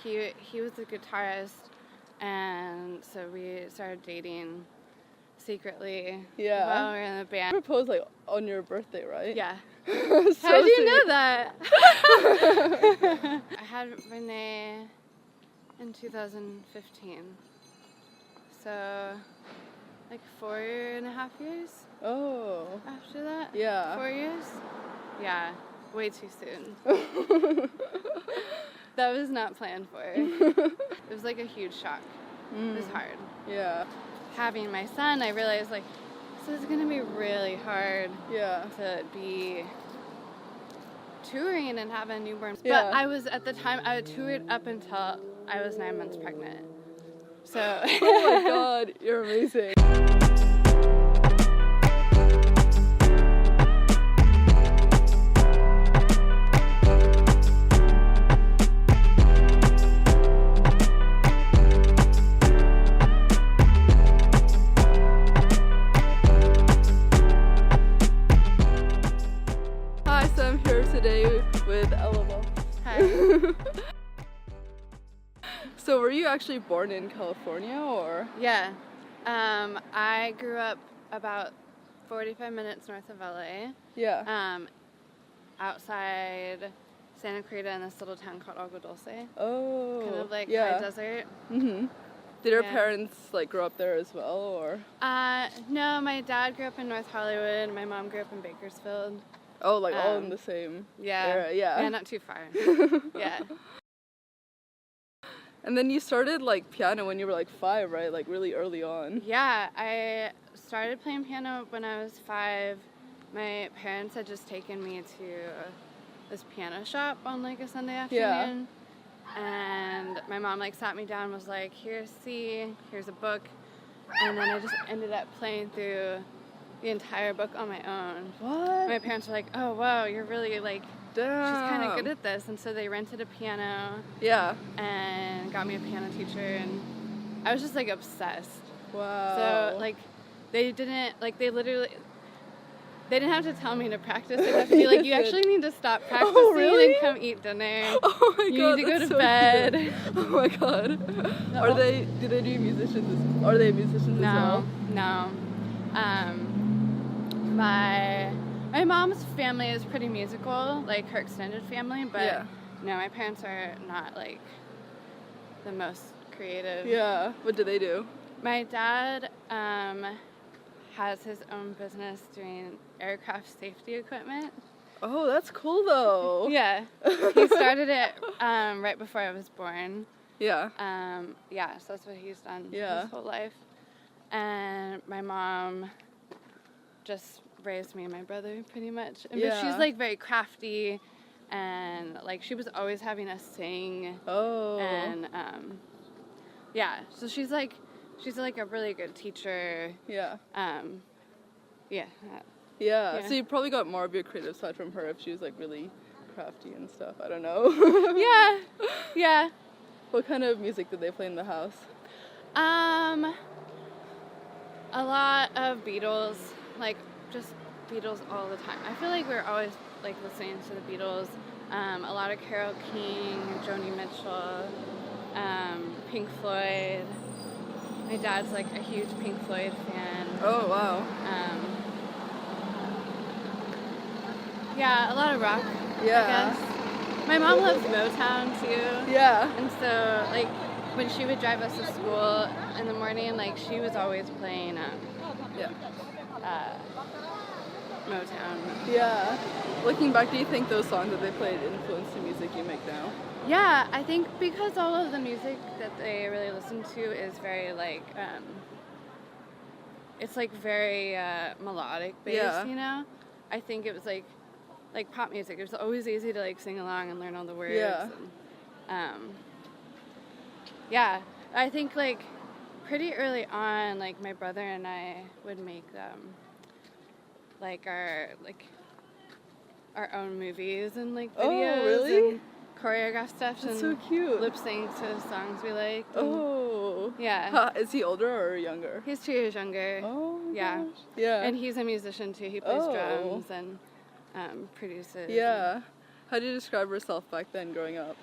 he was a guitarist, and so we started dating secretly while we were in the band. You proposed like on your birthday, right? Yeah. So How do you sweet. know that? I had Renee in 2015. So, like 4.5 years Oh. after that? Yeah. 4 years? Yeah, way too soon. That was not planned for. It was like a huge shock. It was hard. Yeah. Having my son, I realized like, this is gonna be really hard to be touring and have a newborn. Yeah. But I was, at the time, I toured up until I was 9 months pregnant. So. Oh my god, you're amazing. Hi, so I'm here today with Ella Vos. Hi. So were you actually born in California or? Yeah. I grew up about 45 minutes north of LA. Yeah. Outside Santa Clarita in this little town called Agua Dulce. Oh. Kind of like yeah. high desert. Mhm. Did your Yeah. parents like grow up there as well or? No, my dad grew up in North Hollywood. My mom grew up in Bakersfield. Oh, like all in the same area. Yeah. Yeah, not too far. Yeah. And then you started like piano when you were like 5, right? Like really early on. Yeah, I started playing piano when I was 5. My parents had just taken me to this piano shop on like a Sunday afternoon. And my mom like sat me down and was like, here's a book. And then I just ended up playing through the entire book on my own. What? My parents were like, oh wow, you're really like, Damn. she's kind of good at this. And so they rented a piano. Yeah. And got me a piano teacher, and I was just like obsessed. Wow. So like they didn't have to tell me to practice. They have to be like, you actually need to stop practicing really? and come eat dinner. Oh my you god. need to go to that's so bed. cute. Oh my god. Do they do musicians? Are they musicians as well? No. My mom's family is pretty musical, like her extended family, but no, my parents are not like the most creative. Yeah. What do they do? My dad has his own business doing aircraft safety equipment. Oh, that's cool though. Yeah. He started it right before I was born. Yeah. Yeah, so that's what he's done Yeah. his whole life. And my mom just raised me and my brother pretty much. But she's like very crafty, and like she was always having us sing. Oh. And yeah, so she's like a really good teacher. Yeah. Yeah. Yeah. So you probably got more of your creative side from her if she was like really crafty and stuff. I don't know. Yeah. Yeah. What kind of music did they play in the house? A lot of Beatles, like just Beatles all the time. I feel like we're always like listening to the Beatles. A lot of Carole King, Joni Mitchell, Pink Floyd. My dad's like a huge Pink Floyd fan. Oh wow. Yeah, a lot of rock. Yeah. I guess. My mom loves Motown too. Yeah. And so like when she would drive us to school in the morning, like she was always playing Motown. Yeah. Looking back, do you think those songs that they played influenced the music you make now? Yeah, I think because all of the music that they really listen to is very like, it's like very melodic based, you know? I think it was like pop music. It was always easy to like sing along and learn all the words. Yeah. And, yeah, I think like pretty early on, like my brother and I would make like our own movies and like videos. Oh, really? And choreograph stuff. That's and so cute. lip sync to songs we like. Oh. Yeah. Is he older or younger? He's 2 years younger. Oh. Yeah. Gosh. Yeah. And he's a musician too. He plays drums and produces. Yeah. How do you describe yourself back then growing up?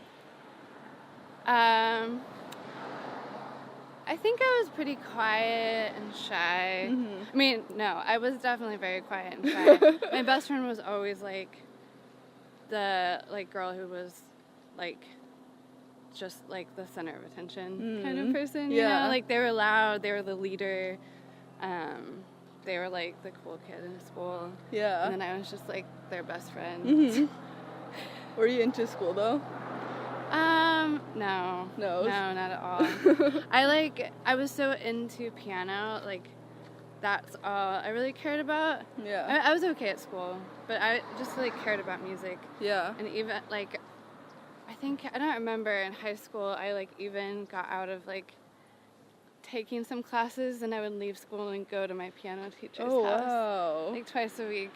I think I was pretty quiet and shy. Mm-hmm. I mean, no, I was definitely very quiet and shy. My best friend was always like the girl who was like just like the center of attention kind of person. You know, like they were loud, they were the leader. They were like the cool kid in school. Yeah. And then I was just like their best friend. Mm-hmm. Were you into school though? No, not at all. I was so into piano, like, that's all I really cared about. Yeah. I was okay at school, but I just, like, cared about music. Yeah. And even, like, I don't remember in high school, I, like, even got out of, like, taking some classes, and I would leave school and go to my piano teacher's house. Wow. Like, twice a week.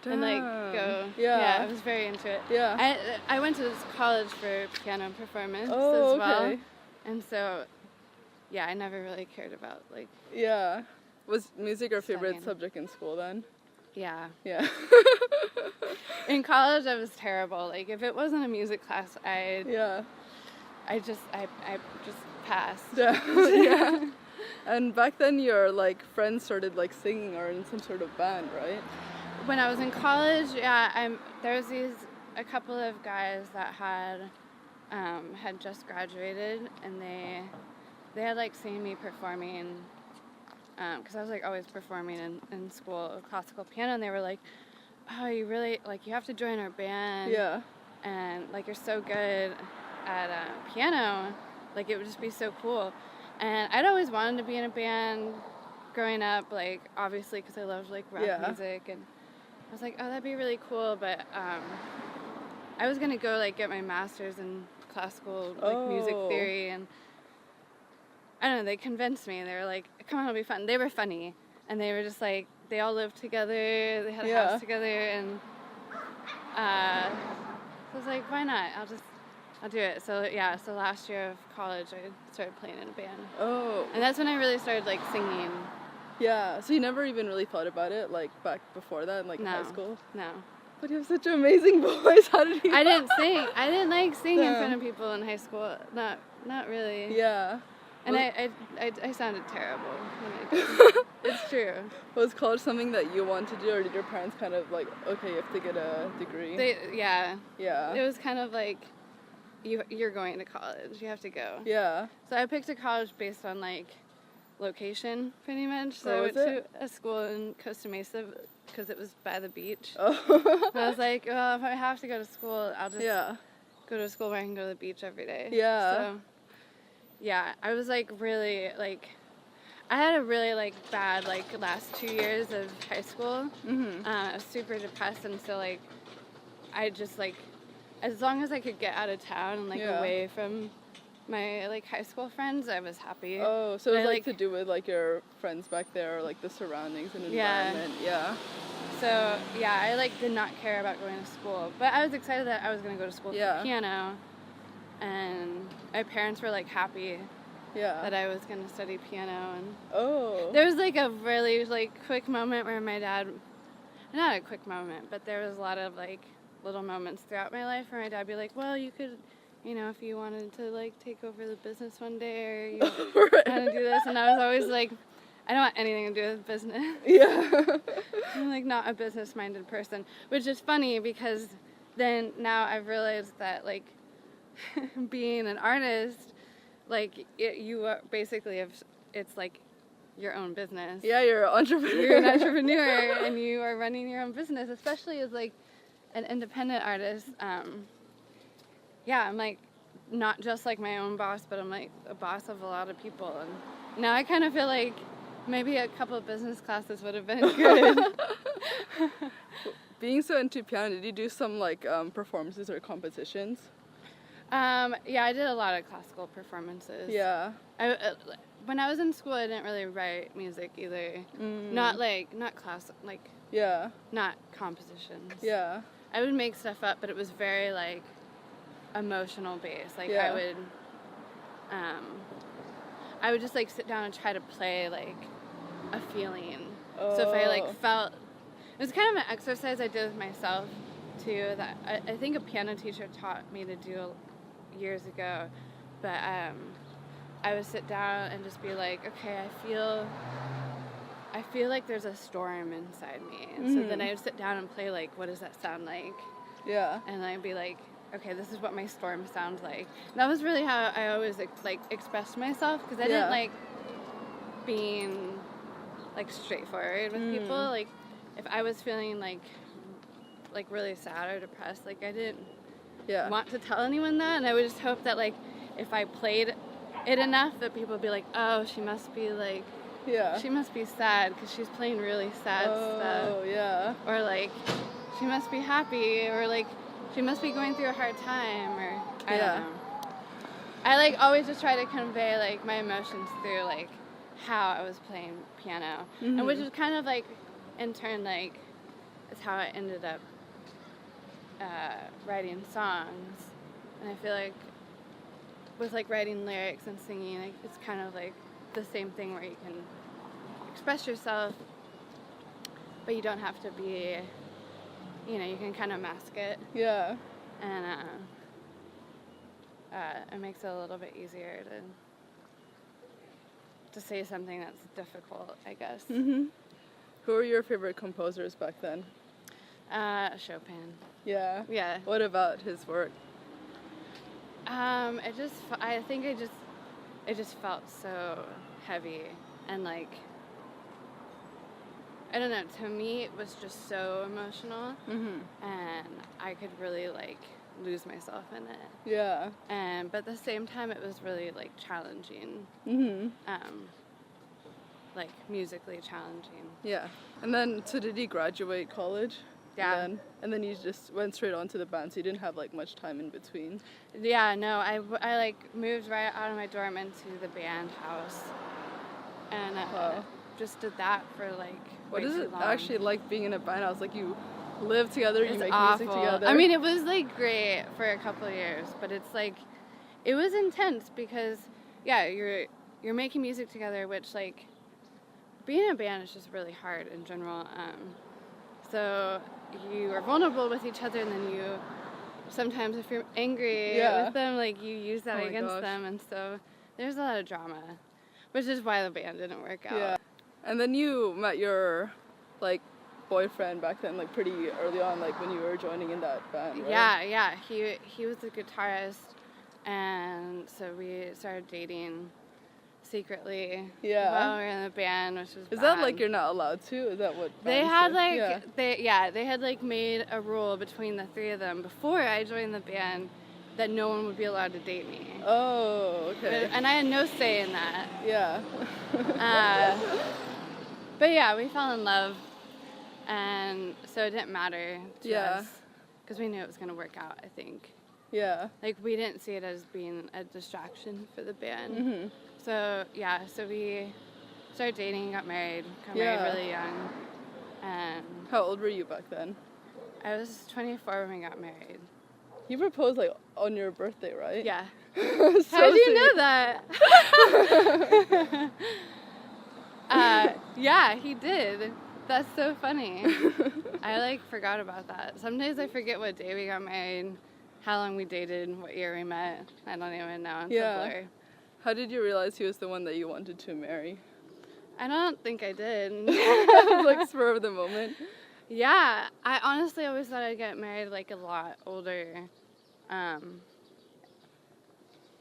Damn. And like go. Yeah. I was very into it. Yeah. I went to college for piano performance as well. Okay. And so, yeah, I never really cared about like. Yeah. Was music your favorite studying. subject in school then? Yeah. Yeah. In college, I was terrible. Like if it wasn't a music class, I just passed. Yeah. Yeah. And back then, your like friends started like singing or in some sort of band, right? When I was in college, there was a couple of guys that had just graduated, and they had like seen me performing, because I was like always performing in school classical piano, and they were like, oh, you really like you have to join our band. Yeah. And like you're so good at piano, like it would just be so cool. And I'd always wanted to be in a band growing up, like obviously because I loved like rock music, and I was like, oh, that'd be really cool, but I was gonna go like get my master's in classical like music theory, and I don't know, they convinced me. They were like, come on, it'll be fun. They were funny, and they were just like, they all lived together, they had a house together, and so I was like, why not? I'll do it. So so last year of college, I started playing in a band. Oh. And that's when I really started like singing. Yeah, so you never even really thought about it, like, back before that, like, high school? No. But you have such an amazing voice, how did you... I didn't sing. I didn't like singing in front of people in high school. Not really. Yeah. And I sounded terrible when I did. It's true. Was college something that you wanted to do, or did your parents kind of, like, okay, you have to get a degree? Yeah. Yeah. It was kind of like, you're going to college. You have to go. Yeah. So I picked a college based on, like, location, pretty much. So I went to a school in Costa Mesa because it was by the beach. Oh. And I was like, well, if I have to go to school, I'll just go to a school where I can go to the beach every day. Yeah. So, yeah, I was like really like, I had a really like bad like last 2 years of high school. Mm-hmm. I was super depressed, and so like, I just like, as long as I could get out of town and like away from my like high school friends, I was happy. Oh, so it was like to do with like your friends back there, or like the surroundings and environment. Yeah. So I like did not care about going to school, but I was excited that I was going to go to school for piano, and my parents were like happy that I was going to study piano. And there was like a really like quick moment where my dad, not a quick moment, but there was a lot of like little moments throughout my life where my dad would be like, well, you could, you know, if you wanted to, like, take over the business one day, or you want to do this. And I was always like, I don't want anything to do with business. Yeah. I'm, like, not a business-minded person. Which is funny because then now I've realized that, like, being an artist, like, you are basically, it's, like, your own business. Yeah, you're an entrepreneur. You're an entrepreneur, and you are running your own business, especially as, like, an independent artist. I'm like not just like my own boss, but I'm like a boss of a lot of people, and now I kind of feel like maybe a couple of business classes would have been good. Being so into piano, did you do some like performances or competitions? I did a lot of classical performances. Yeah. When I was in school, I didn't really write music either. Not classic, like not compositions. Yeah. I would make stuff up, but it was very like emotional based. Like I would just like sit down and try to play like a feeling. So if I like felt, it was kind of an exercise I did with myself too, that I think a piano teacher taught me to do years ago, but I would sit down and just be like, okay, I feel like there's a storm inside me. And so then I would sit down and play, like, what does that sound like? Yeah. And I'd be like, okay, this is what my storm sounds like. And that was really how I always, like expressed myself, because I didn't like being, like, straightforward with people. Like, if I was feeling, like really sad or depressed, like, I didn't want to tell anyone that, and I would just hope that, like, if I played it enough that people would be like, oh, she must be, like, she must be sad because she's playing really sad stuff. Oh, yeah. Or, like, she must be happy, or, like, she must be going through a hard time, or I don't know. I, like, always just try to convey, like, my emotions through, like, how I was playing piano. And which is kind of, like, in turn, like, is how I ended up writing songs. And I feel like with, like, writing lyrics and singing, like, it's kind of, like, the same thing where you can express yourself, but you don't have to be, you know, you can kind of mask it. Yeah. And it makes it a little bit easier to say something that's difficult, I guess. Who were your favorite composers back then? Chopin. Yeah. Yeah. What about his work? I think it just felt so heavy, and, like, I don't know, to me it was just so emotional, and I could really, like, lose myself in it. Yeah. But at the same time it was really, like, challenging. Like, musically challenging. Yeah. And then, so did you graduate college? Yeah. And then you just went straight on to the band, so you didn't have, like, much time in between? Yeah, no, I like, moved right out of my dorm into the band house, and just did that for, like, what is it long. actually like being in a band house? Like, you live together, you make awful. music together? I mean, it was, like, great for a couple of years, but it's, like, it was intense because, yeah, you're making music together, which, like, being in a band is just really hard in general. So you are vulnerable with each other, and then you sometimes, if you're angry with them, like, you use that against them, and so there's a lot of drama, which is why the band didn't work out. Yeah. And then you met your, like, boyfriend back then, like, pretty early on, like, when you were joining in that band, right? Yeah. He was the guitarist, and so we started dating secretly while we were in the band, which was Is that, like, you're not allowed to? Is that what they had, do? like, they had, like, made a rule between the three of them before I joined the band that no one would be allowed to date me. Oh, okay. And I had no say in that. Yeah. But yeah, we fell in love, and so it didn't matter to us, because we knew it was going to work out, I think. Yeah. Like, we didn't see it as being a distraction for the band. So, yeah, so we started dating, got married really young. And how old were you back then? I was 24 when we got married. You proposed, like, on your birthday, right? Yeah. So how did you know that? Yeah, he did. That's so funny. I, like, forgot about that. Some days I forget what day we got married, how long we dated, what year we met. I don't even know. It's a blur. How did you realize he was the one that you wanted to marry? I don't think I did. Like, spur of the moment? Yeah. I honestly always thought I'd get married, like, a lot older.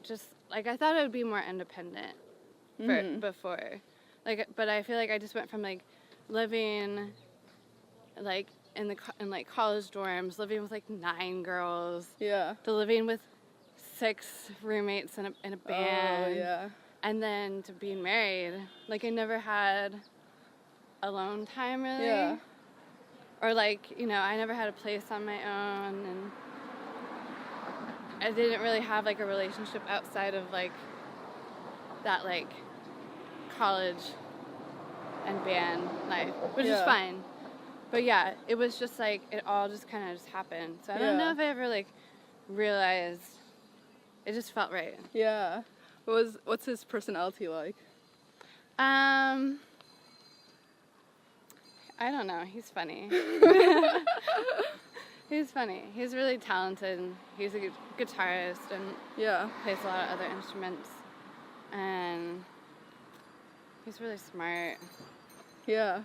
Just, like, I thought I would be more independent before. Like, but I feel like I just went from, like, living, like, in college dorms, living with, like, 9 girls. Yeah. To living with 6 roommates in a band. Oh, yeah. And then to being married. Like, I never had alone time, really. Yeah. Or, like, you know, I never had a place on my own, and I didn't really have, like, a relationship outside of, like, that, like, college and band life, which is fine. But yeah, it was just, like, it all just kind of just happened. So I don't know if I ever, like, realized. It just felt right. Yeah. What's his personality like? I don't know. He's funny. He's funny. He's really talented. He's a guitarist and plays a lot of other instruments. And he's really smart. Yeah.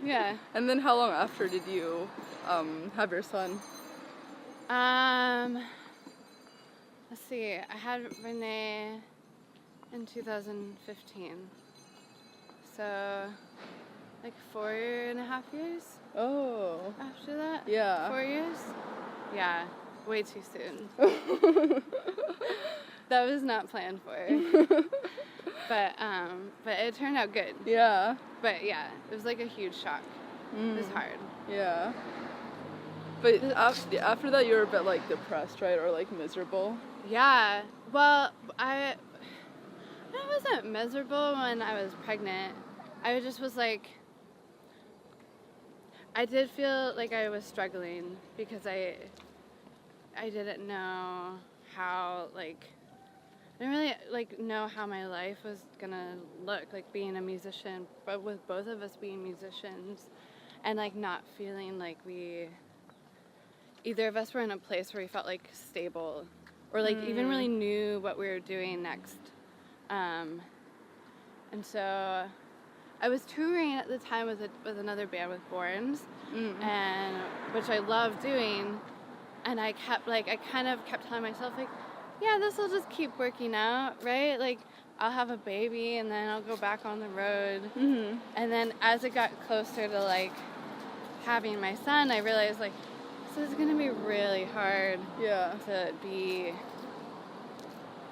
Yeah. And then how long after did you have your son? Let's see. I had Renee in 2015. So, like 4.5 years. Oh. After that? Yeah. 4 years? Yeah. Way too soon. That was not planned for. But it turned out good. Yeah. But yeah, it was like a huge shock. It was hard. Yeah. But after that, you were a bit like depressed, right, or like miserable? Yeah. Well, I wasn't miserable when I was pregnant. I just was like, I did feel like I was struggling because I didn't know how, like, I didn't really, like, know how my life was gonna look, like, being a musician, but with both of us being musicians, and, like, not feeling like either of us were in a place where we felt, like, stable, or, like, even really knew what we were doing next. And so I was touring at the time with another band, with Borns, and which I loved doing, and I kind of kept telling myself, like, yeah, this will just keep working out, right? Like, I'll have a baby, and then I'll go back on the road. Mm-hmm. And then as it got closer to, like, having my son, I realized, like, this is going to be really hard to be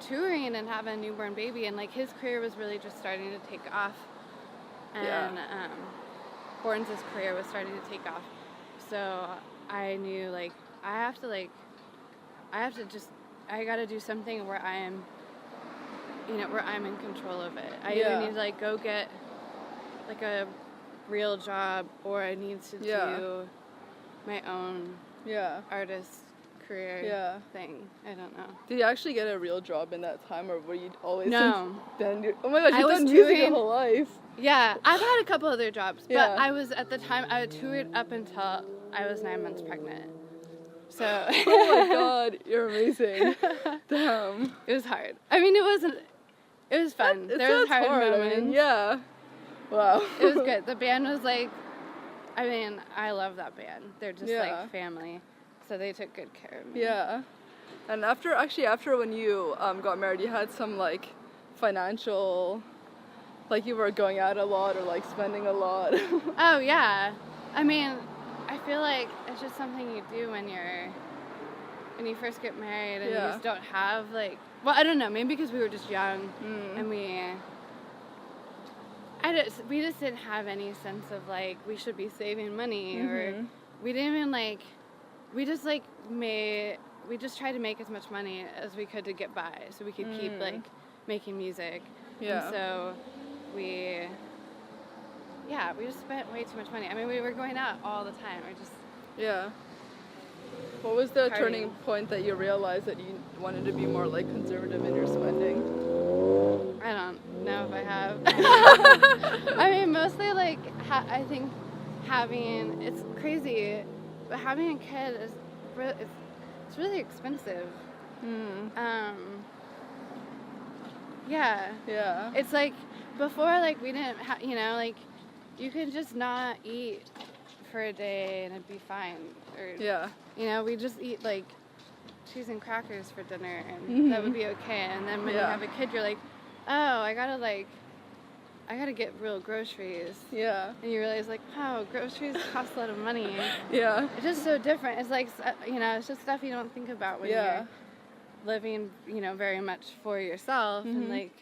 touring and have a newborn baby. And, like, his career was really just starting to take off. And Borns' career was starting to take off. So I knew, like, I gotta do something where I am, where I'm in control of it. I either need to, like, go get, like, a real job, or I need to do my own artist career thing. I don't know. Did you actually get a real job in that time, or were you always... No. Oh my gosh, you've done music your whole life. Yeah, I've had a couple other jobs, but I was, at the time, I toured up until I was 9 months pregnant. So. Oh my god, you're amazing. Damn. It was hard. I mean, it was fun. There was hard moments. I mean, yeah. Wow. It was good. The band was like, I mean, I love that band. They're just like family. So they took good care of me. Yeah. And after when you got married, you had some, like, financial, like, you were going out a lot or, like, spending a lot. Oh, yeah. I mean, I feel like it's just something you do when you first get married, and you just don't have, like, well, I don't know, maybe because we were just young, and we just didn't have any sense of, like, we should be saving money, or we didn't even, like, we just tried to make as much money as we could to get by, so we could keep, like, making music. Yeah. And so we just spent way too much money. I mean, we were going out all the time. Yeah. What was the partying. Turning point that you realized that you wanted to be more, like, conservative in your spending? I don't know if I have. I mean, mostly, like, I think it's crazy, but having a kid it's really expensive. Yeah. Yeah. It's like, before, like, we didn't like, you could just not eat for a day and it'd be fine. Or, we just eat, like, cheese and crackers for dinner, and that would be okay. And then when you have a kid, you're like, oh, I gotta get real groceries. Yeah. And you realize, like, wow, groceries cost a lot of money. Yeah. It's just so different. It's like, it's just stuff you don't think about when you're living, very much for yourself. And, like,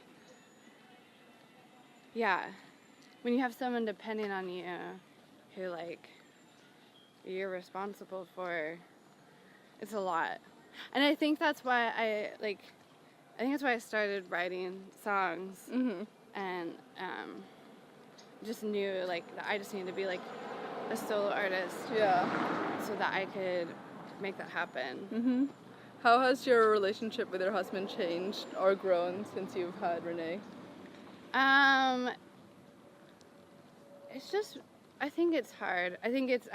when you have someone depending on you who, like, you're responsible for, it's a lot. And I think that's why I started writing songs. And just knew, like, that I just needed to be, like, a solo artist. Yeah. So that I could make that happen. How has your relationship with your husband changed or grown since you've had Renee? It's just, I think it's hard. I think it's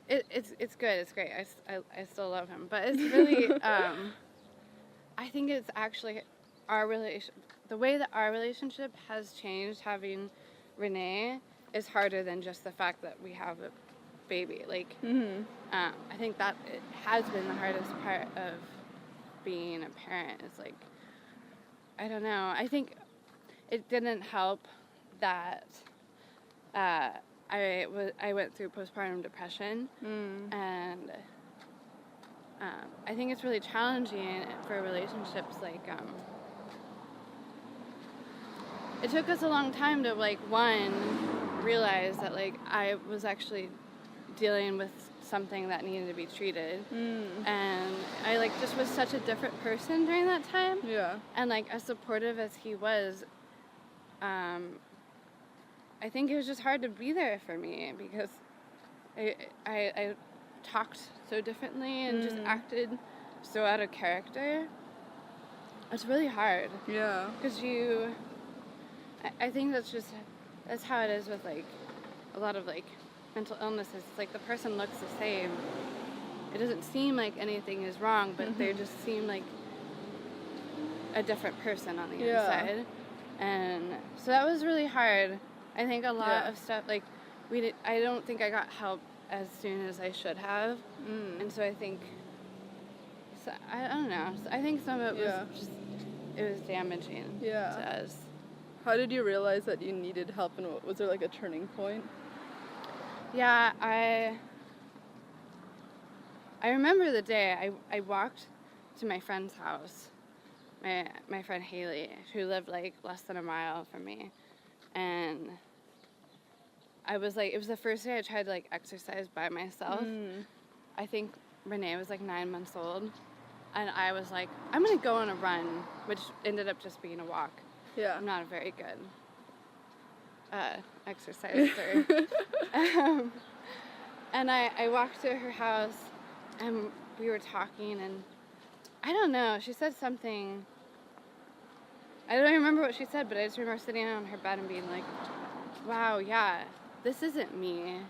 it's good. It's great. I still love him, but it's really I think it's actually the way that our relationship has changed having Renee is harder than just the fact that we have a baby. Like, I think that it has been the hardest part of being a parent. It's like, I don't know. I think it didn't help that I went through postpartum depression, and I think it's really challenging for relationships. Like, it took us a long time to, like, one, realize that, like, I was actually dealing with something that needed to be treated, and I, like, just was such a different person during that time. Yeah. And, like, as supportive as he was, I think it was just hard to be there for me because I talked so differently and just acted so out of character. It's really hard. Yeah. Because I think that's how it is with, like, a lot of, like, mental illnesses. It's like the person looks the same. It doesn't seem like anything is wrong, but they just seem like a different person on the inside. And so that was really hard. I think a lot of stuff, like, I don't think I got help as soon as I should have. And so I think, I don't know. I think some of it was just, it was damaging to us. How did you realize that you needed help, and was there, like, a turning point? Yeah, I remember the day I walked to my friend's house, my friend Haley, who lived, like, less than a mile from me, and I was like, it was the first day I tried to, like, exercise by myself. I think Renee was, like, 9 months old, and I was like, I'm gonna go on a run, which ended up just being a walk. Yeah. I'm not a very good exerciser. And I walked to her house, and we were talking, and I don't know, she said something, I don't remember what she said, but I just remember sitting on her bed and being like, wow, yeah, this isn't me.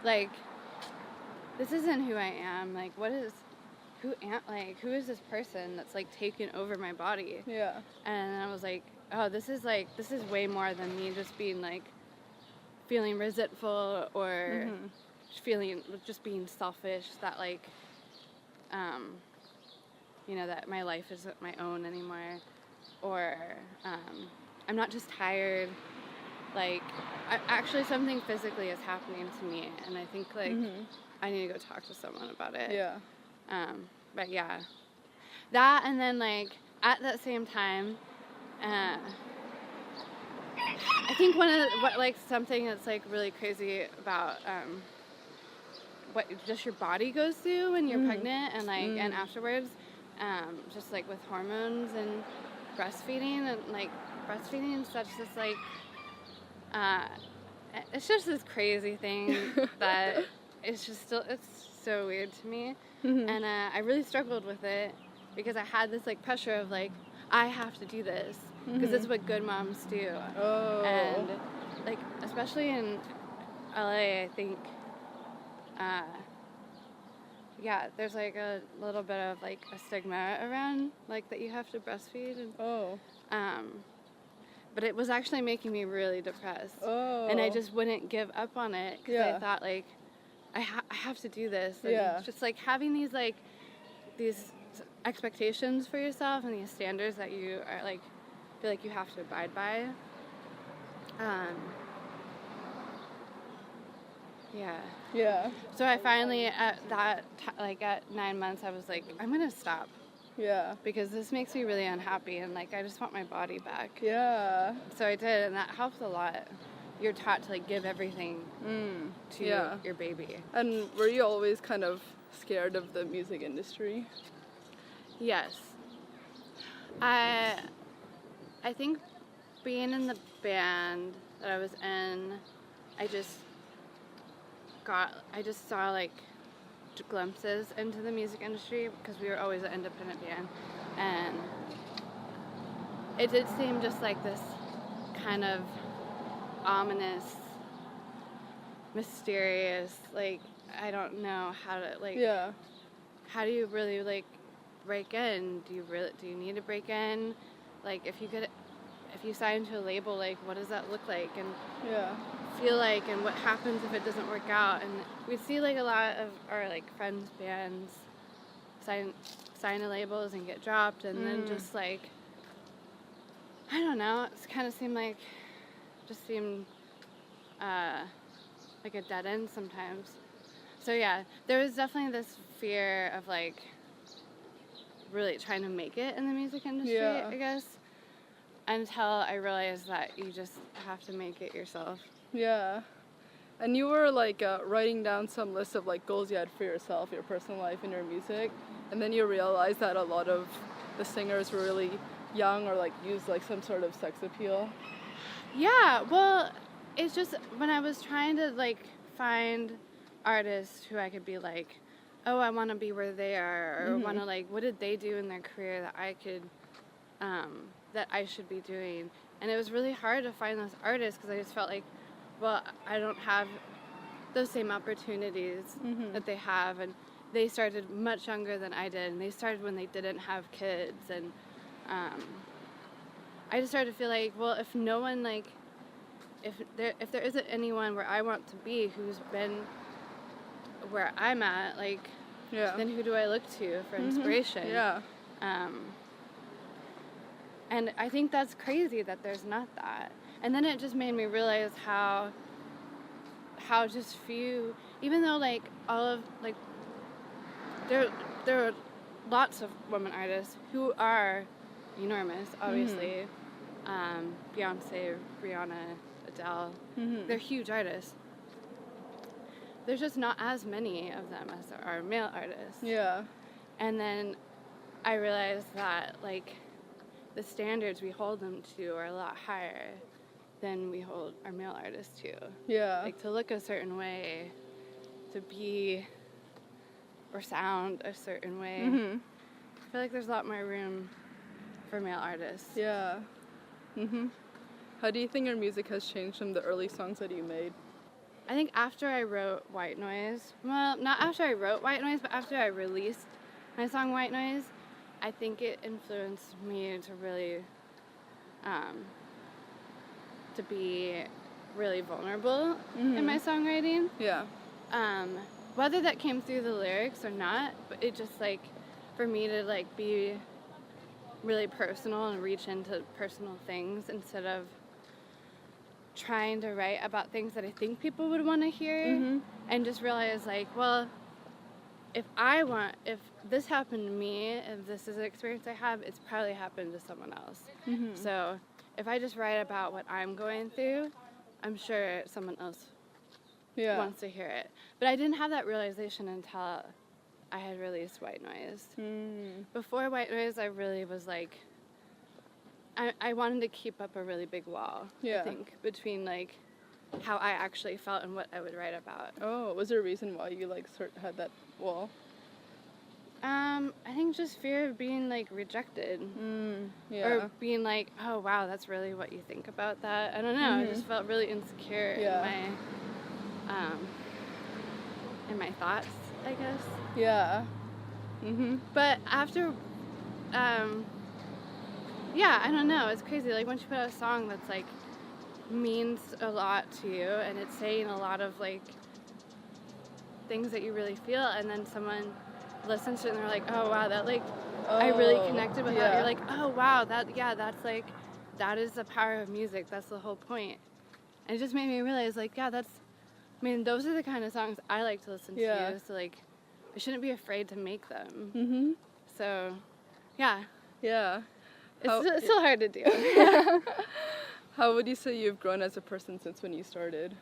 Like, this isn't who I am. Like, who is this person that's, like, taken over my body? Yeah. And I was like, oh, this is way more than me just being, like, feeling resentful or just being selfish, that, like, you know, that my life isn't my own anymore, or I'm not just tired. Like, actually something physically is happening to me, and I think, like, I need to go talk to someone about it. Yeah. But yeah, that, and then, like, at that same time, I think something that's, like, really crazy about what just your body goes through when you're pregnant and, like, and afterwards, just, like, with hormones and breastfeeding, and, like, breastfeeding is such this, like, it's just this crazy thing that it's so weird to me. And I really struggled with it because I had this, like, pressure of, like, I have to do this because it's what good moms do. And, like, especially in LA, I think, there's, like, a little bit of, like, a stigma around, like, that you have to breastfeed. And, but it was actually making me really depressed. And I just wouldn't give up on it because I thought, like, I have to do this. And just, like, having these, like, these expectations for yourself and these standards that you are, like, feel like you have to abide by. So I finally, at 9 months, I was like, I'm gonna stop. Because this makes me really unhappy, and, like, I just want my body back. So I did, and that helped a lot. You're taught to, like, give everything to your baby. And were you always kind of scared of the music industry? Yes. I think being in the band that I was in, I just saw, like, glimpses into the music industry because we were always an independent band, and it did seem just like this kind of ominous, mysterious, like, I don't know how to, like, Yeah. how do you really, like, break in? Do you need to break in? Like, if you sign to a label, like, what does that look like and Yeah. feel like, and what happens if it doesn't work out? And we see, like, a lot of our, like, friends' bands sign to labels and get dropped, and then just, like, I don't know, it's kind of seemed like like a dead end sometimes. So yeah, there was definitely this fear of, like, really trying to make it in the music industry, I guess, until I realized that you just have to make it yourself. Yeah. And you were, like, writing down some list of, like, goals you had for yourself, your personal life, and your music, and then you realized that a lot of the singers were really young or, like, used, like, some sort of sex appeal. Yeah, well, it's just when I was trying to, like, find artists who I could be like, oh, I want to be where they are, or want to, like, what did they do in their career that I could, that I should be doing? And it was really hard to find those artists because I just felt like, well, I don't have those same opportunities that they have, and they started much younger than I did, and they started when they didn't have kids, and I just started to feel like, well, if no one, like, if there isn't anyone where I want to be who's been where I'm at, like, then who do I look to for inspiration? Yeah. And I think that's crazy that there's not that. And then it just made me realize how just few, even though, like, all of, like, there are lots of women artists who are enormous, obviously. Beyonce, Rihanna, Adele, they're huge artists. There's just not as many of them as there are male artists. Yeah. And then I realized that, like, the standards we hold them to are a lot higher than we hold our male artists to. Yeah. Like, to look a certain way, to be or sound a certain way. I feel like there's a lot more room for male artists. Yeah. How do you think your music has changed from the early songs that you made? I think after I wrote White Noise, well, not after I wrote White Noise, but after I released my song White Noise, I think it influenced me to really, to be really vulnerable in my songwriting. Yeah. Whether that came through the lyrics or not, but it just, like, for me to, like, be really personal and reach into personal things instead of trying to write about things that I think people would want to hear, and just realize, like, well, if this happened to me, if this is an experience I have, it's probably happened to someone else. So if I just write about what I'm going through, I'm sure someone else wants to hear it. But I didn't have that realization until I had released White Noise. Before White Noise, I really was like, I wanted to keep up a really big wall, I think, between, like, how I actually felt and what I would write about. Oh, was there a reason why you, like, had that wall? I think just fear of being, like, rejected. Yeah. Or being like, oh, wow, that's really what you think about that. I don't know. I just felt really insecure in my thoughts, I guess. Yeah. But after, yeah, I don't know. It's crazy. Like, once you put out a song that's, like, means a lot to you, and it's saying a lot of, like, things that you really feel, and then someone listens to it and they're like, oh, wow, that, like, I really connected with that. You're like, oh, wow, that's, like, that is the power of music. That's the whole point. And it just made me realize, like, yeah, those are the kind of songs I like to listen to, so, like, I shouldn't be afraid to make them. So, yeah. Yeah. It's still hard to do. How would you say you've grown as a person since when you started?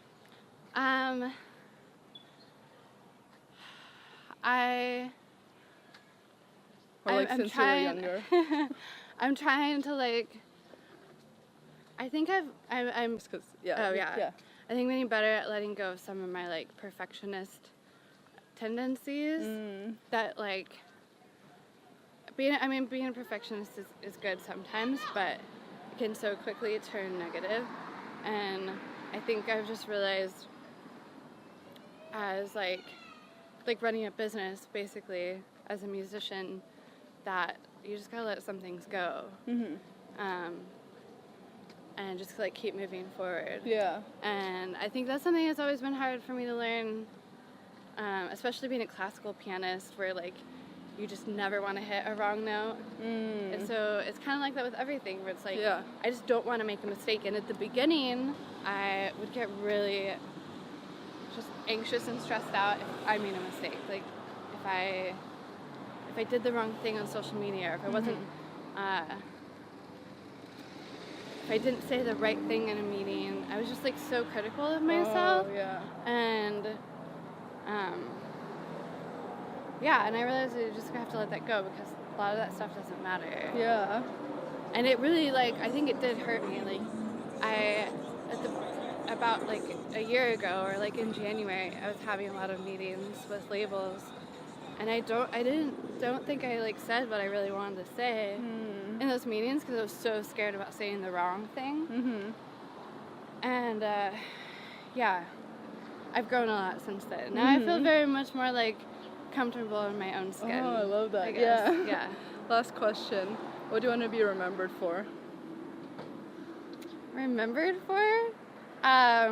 Since you were younger? I'm trying to, like, I think I'm. Just 'cause, I think getting better at letting go of some of my, like, perfectionist tendencies. That, like, being a perfectionist is good sometimes, but it can so quickly turn negative. And I think I've just realized as, like, like running a business, basically, as a musician, that you just gotta let some things go. And just like keep moving forward. Yeah. And I think that's something that's always been hard for me to learn, especially being a classical pianist, where like you just never want to hit a wrong note. And so it's kind of like that with everything, where it's like I just don't want to make a mistake. And at the beginning, I would get really just anxious and stressed out if I made a mistake. Like if I did the wrong thing on social media, or if I wasn't. If I didn't say the right thing in a meeting, I was just like so critical of myself. And and I realized I just have to let that go, because a lot of that stuff doesn't matter. And it really, like, I think it did hurt me. Like, about like a year ago, or like in January, I was having a lot of meetings with labels, and I don't think I like said what I really wanted to say in those meetings, because I was so scared about saying the wrong thing. And I've grown a lot since then. Now I feel very much more like comfortable in my own skin. Oh, I love that. Yeah. Last question. What do you want to be remembered for? Remembered for? I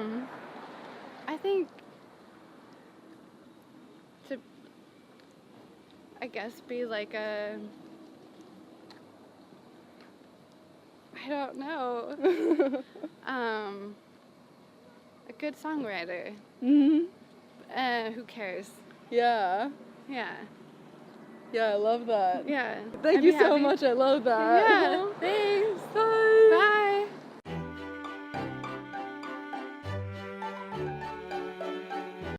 think to, I guess, be like I don't know, a good songwriter. Who cares? Yeah, I love that. Yeah. Thank you so much. I love that. Yeah, thanks. Bye. Bye.